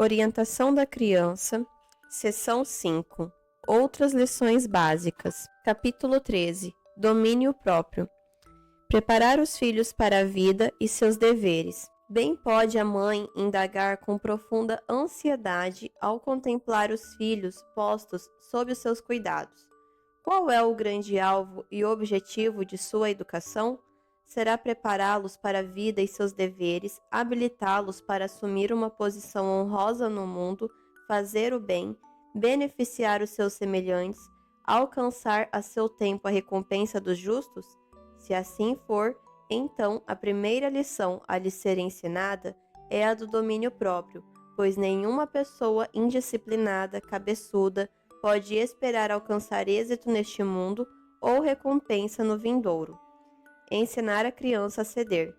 Orientação da criança, seção 5. Outras lições básicas. Capítulo 13. Domínio próprio. Preparar os filhos para a vida e seus deveres. Bem pode a mãe indagar com profunda ansiedade ao contemplar os filhos postos sob os seus cuidados. Qual é o grande alvo e objetivo de sua educação? Será prepará-los para a vida e seus deveres, habilitá-los para assumir uma posição honrosa no mundo, fazer o bem, beneficiar os seus semelhantes, alcançar a seu tempo a recompensa dos justos? Se assim for, então a primeira lição a lhe ser ensinada é a do domínio próprio, pois nenhuma pessoa indisciplinada, cabeçuda, pode esperar alcançar êxito neste mundo ou recompensa no vindouro. Ensinar a criança a ceder.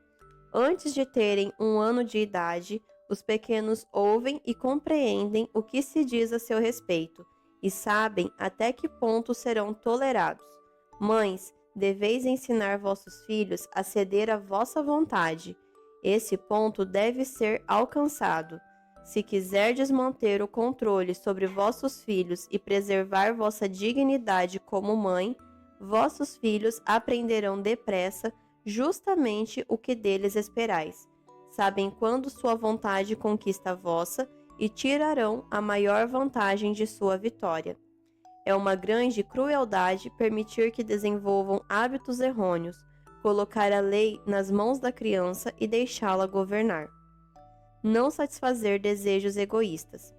Antes de terem 1 ano de idade, os pequenos ouvem e compreendem o que se diz a seu respeito e sabem até que ponto serão tolerados. Mães, deveis ensinar vossos filhos a ceder à vossa vontade. Esse ponto deve ser alcançado. Se quiserdes manter o controle sobre vossos filhos e preservar vossa dignidade como mãe, vossos filhos aprenderão depressa justamente o que deles esperais. Sabem quando sua vontade conquista a vossa e tirarão a maior vantagem de sua vitória. É uma grande crueldade permitir que desenvolvam hábitos errôneos, colocar a lei nas mãos da criança e deixá-la governar. Não satisfazer desejos egoístas.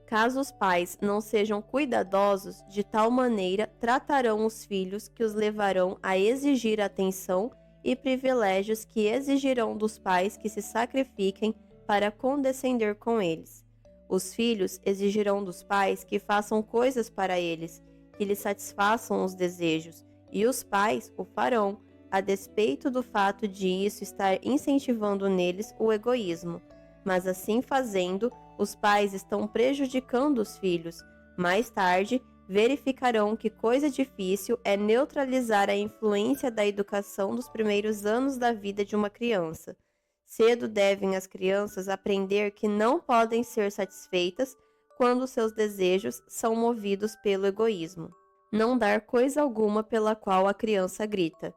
Caso os pais não sejam cuidadosos, de tal maneira tratarão os filhos que os levarão a exigir atenção e privilégios que exigirão dos pais que se sacrifiquem para condescender com eles. Os filhos exigirão dos pais que façam coisas para eles, que lhes satisfaçam os desejos, e os pais o farão, a despeito do fato de isso estar incentivando neles o egoísmo. Mas assim fazendo, os pais estão prejudicando os filhos. Mais tarde, verificarão que coisa difícil é neutralizar a influência da educação dos primeiros anos da vida de uma criança. Cedo devem as crianças aprender que não podem ser satisfeitas quando seus desejos são movidos pelo egoísmo. Não dar coisa alguma pela qual a criança grita.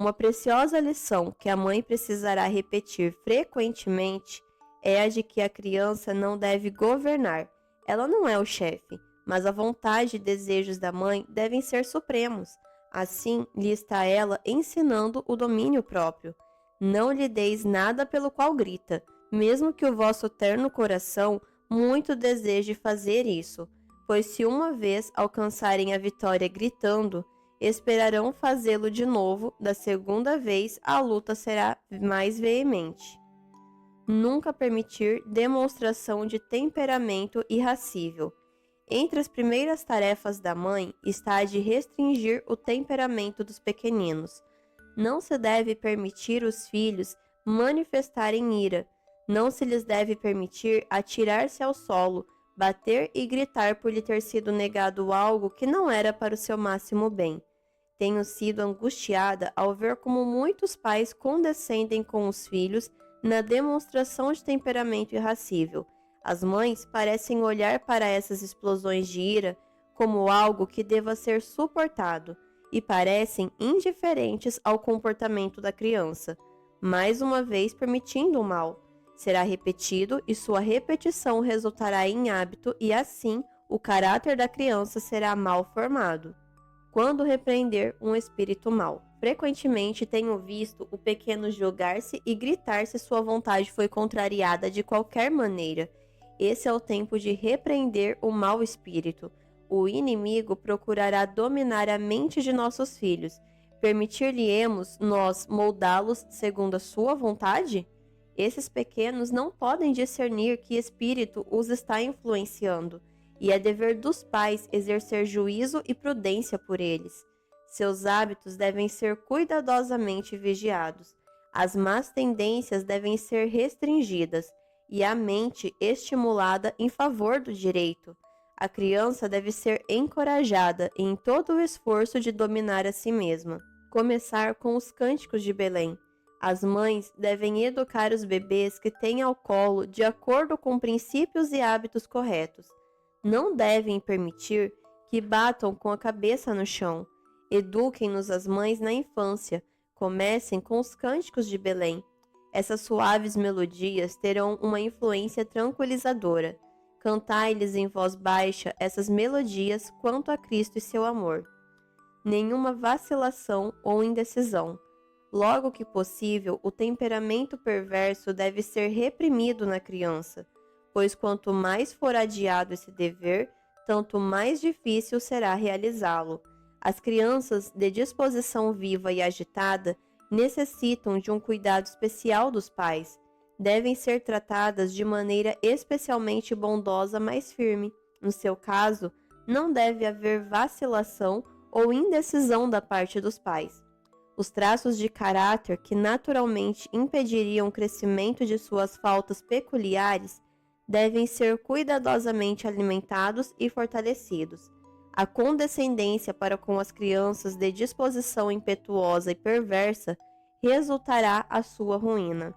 Uma preciosa lição que a mãe precisará repetir frequentemente é a de que a criança não deve governar. Ela não é o chefe, mas a vontade e desejos da mãe devem ser supremos. Assim, lhe está ela ensinando o domínio próprio. Não lhe deis nada pelo qual grita, mesmo que o vosso terno coração muito deseje fazer isso, pois se uma vez alcançarem a vitória gritando, esperarão fazê-lo de novo, da segunda vez a luta será mais veemente. Nunca permitir demonstração de temperamento irascível. Entre as primeiras tarefas da mãe está a de restringir o temperamento dos pequeninos. Não se deve permitir os filhos manifestarem ira. Não se lhes deve permitir atirar-se ao solo, bater e gritar por lhe ter sido negado algo que não era para o seu máximo bem. Tenho sido angustiada ao ver como muitos pais condescendem com os filhos na demonstração de temperamento irascível. As mães parecem olhar para essas explosões de ira como algo que deva ser suportado e parecem indiferentes ao comportamento da criança, mais uma vez permitindo o mal. Será repetido e sua repetição resultará em hábito e assim o caráter da criança será mal formado. Quando repreender um espírito mau. Frequentemente tenho visto o pequeno jogar-se e gritar se sua vontade foi contrariada de qualquer maneira. Esse é o tempo de repreender o mau espírito. O inimigo procurará dominar a mente de nossos filhos. Permitir-lhe-emos nós moldá-los segundo a sua vontade? Esses pequenos não podem discernir que espírito os está influenciando, e é dever dos pais exercer juízo e prudência por eles. Seus hábitos devem ser cuidadosamente vigiados. As más tendências devem ser restringidas e a mente estimulada em favor do direito. A criança deve ser encorajada em todo o esforço de dominar a si mesma. Começar com os cânticos de Belém. As mães devem educar os bebês que têm ao colo de acordo com princípios e hábitos corretos. Não devem permitir que batam com a cabeça no chão. Eduquem-nos as mães na infância. Comecem com os cânticos de Belém. Essas suaves melodias terão uma influência tranquilizadora. Cantai-lhes em voz baixa essas melodias quanto a Cristo e seu amor. Nenhuma vacilação ou indecisão. Logo que possível, o temperamento perverso deve ser reprimido na criança, pois quanto mais for adiado esse dever, tanto mais difícil será realizá-lo. As crianças de disposição viva e agitada necessitam de um cuidado especial dos pais. Devem ser tratadas de maneira especialmente bondosa, mas firme. No seu caso, não deve haver vacilação ou indecisão da parte dos pais. Os traços de caráter que naturalmente impediriam o crescimento de suas faltas peculiares devem ser cuidadosamente alimentados e fortalecidos. A condescendência para com as crianças de disposição impetuosa e perversa resultará a sua ruína.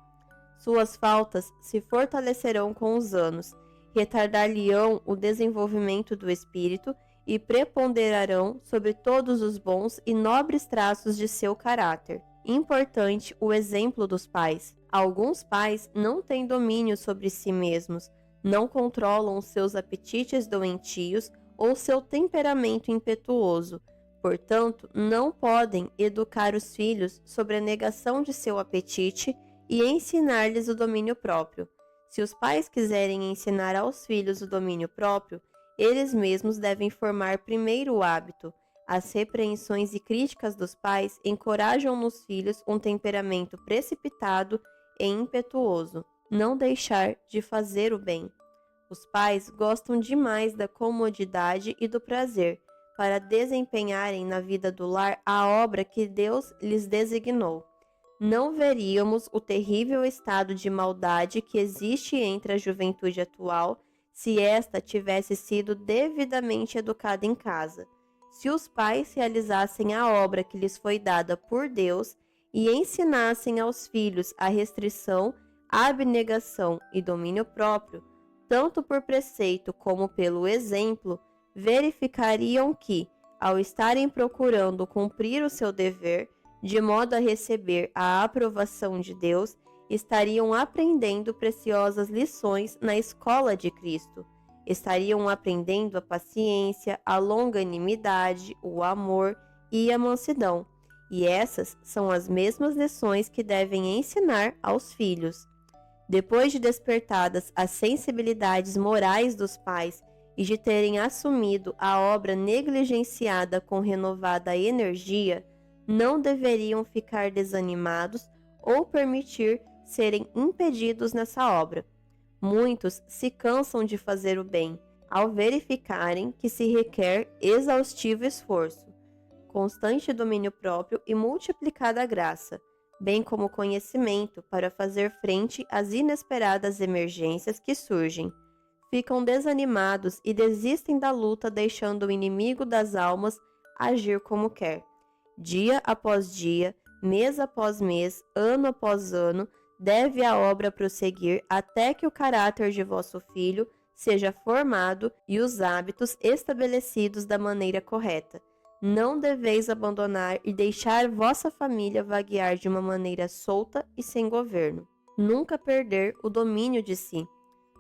Suas faltas se fortalecerão com os anos, retardar-lhe-ão o desenvolvimento do espírito e preponderarão sobre todos os bons e nobres traços de seu caráter. Importante o exemplo dos pais. Alguns pais não têm domínio sobre si mesmos, não controlam os seus apetites doentios ou seu temperamento impetuoso. Portanto, não podem educar os filhos sobre a negação de seu apetite e ensinar-lhes o domínio próprio. Se os pais quiserem ensinar aos filhos o domínio próprio, eles mesmos devem formar primeiro o hábito. As repreensões e críticas dos pais encorajam nos filhos um temperamento precipitado e impetuoso. Não deixar de fazer o bem. Os pais gostam demais da comodidade e do prazer para desempenharem na vida do lar a obra que Deus lhes designou. Não veríamos o terrível estado de maldade que existe entre a juventude atual se esta tivesse sido devidamente educada em casa. Se os pais realizassem a obra que lhes foi dada por Deus e ensinassem aos filhos a restrição, a abnegação e domínio próprio, tanto por preceito como pelo exemplo, verificariam que, ao estarem procurando cumprir o seu dever, de modo a receber a aprovação de Deus, estariam aprendendo preciosas lições na escola de Cristo. Estariam aprendendo a paciência, a longanimidade, o amor e a mansidão. E essas são as mesmas lições que devem ensinar aos filhos. Depois de despertadas as sensibilidades morais dos pais e de terem assumido a obra negligenciada com renovada energia, não deveriam ficar desanimados ou permitir serem impedidos nessa obra. Muitos se cansam de fazer o bem, ao verificarem que se requer exaustivo esforço, constante domínio próprio e multiplicada graça, bem como conhecimento para fazer frente às inesperadas emergências que surgem. Ficam desanimados e desistem da luta, deixando o inimigo das almas agir como quer. Dia após dia, mês após mês, ano após ano, deve a obra prosseguir até que o caráter de vosso filho seja formado e os hábitos estabelecidos da maneira correta. Não deveis abandonar e deixar vossa família vaguear de uma maneira solta e sem governo. Nunca perder o domínio de si.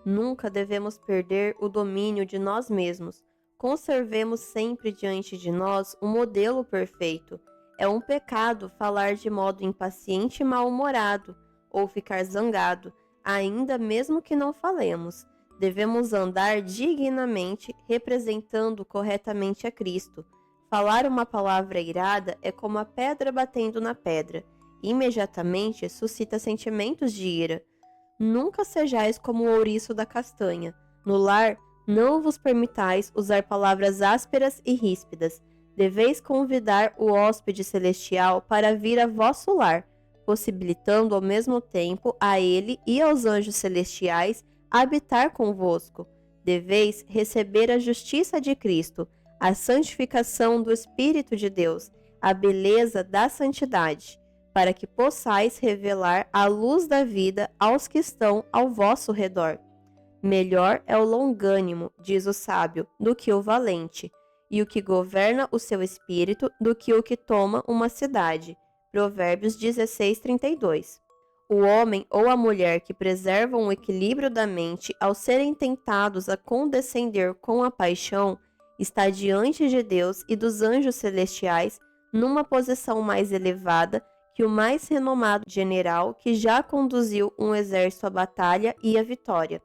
Nunca devemos perder o domínio de nós mesmos. Conservemos sempre diante de nós um modelo perfeito. É um pecado falar de modo impaciente e mal-humorado, ou ficar zangado, ainda mesmo que não falemos. Devemos andar dignamente, representando corretamente a Cristo. Falar uma palavra irada é como a pedra batendo na pedra. Imediatamente suscita sentimentos de ira. Nunca sejais como o ouriço da castanha. No lar, não vos permitais usar palavras ásperas e ríspidas. Deveis convidar o hóspede celestial para vir a vosso lar, possibilitando ao mesmo tempo a ele e aos anjos celestiais habitar convosco. Deveis receber a justiça de Cristo, a santificação do Espírito de Deus, a beleza da santidade. para que possais revelar a luz da vida aos que estão ao vosso redor. Melhor é o longânimo, diz o sábio, do que o valente, e o que governa o seu espírito do que o que toma uma cidade. Provérbios 16:32. O homem ou a mulher que preservam o equilíbrio da mente ao serem tentados a condescender com a paixão está diante de Deus e dos anjos celestiais numa posição mais elevada que o mais renomado general que já conduziu um exército à batalha e à vitória.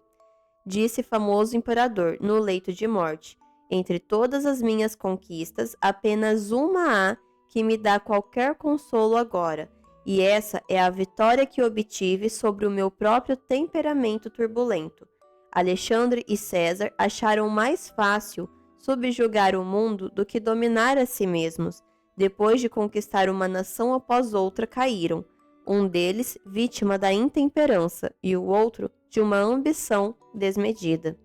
Disse famoso imperador no leito de morte: entre todas as minhas conquistas, apenas uma há que me dá qualquer consolo agora, e essa é a vitória que obtive sobre o meu próprio temperamento turbulento. Alexandre e César acharam mais fácil subjugar o mundo do que dominar a si mesmos. Depois de conquistar uma nação após outra, caíram, um deles vítima da intemperança e o outro de uma ambição desmedida.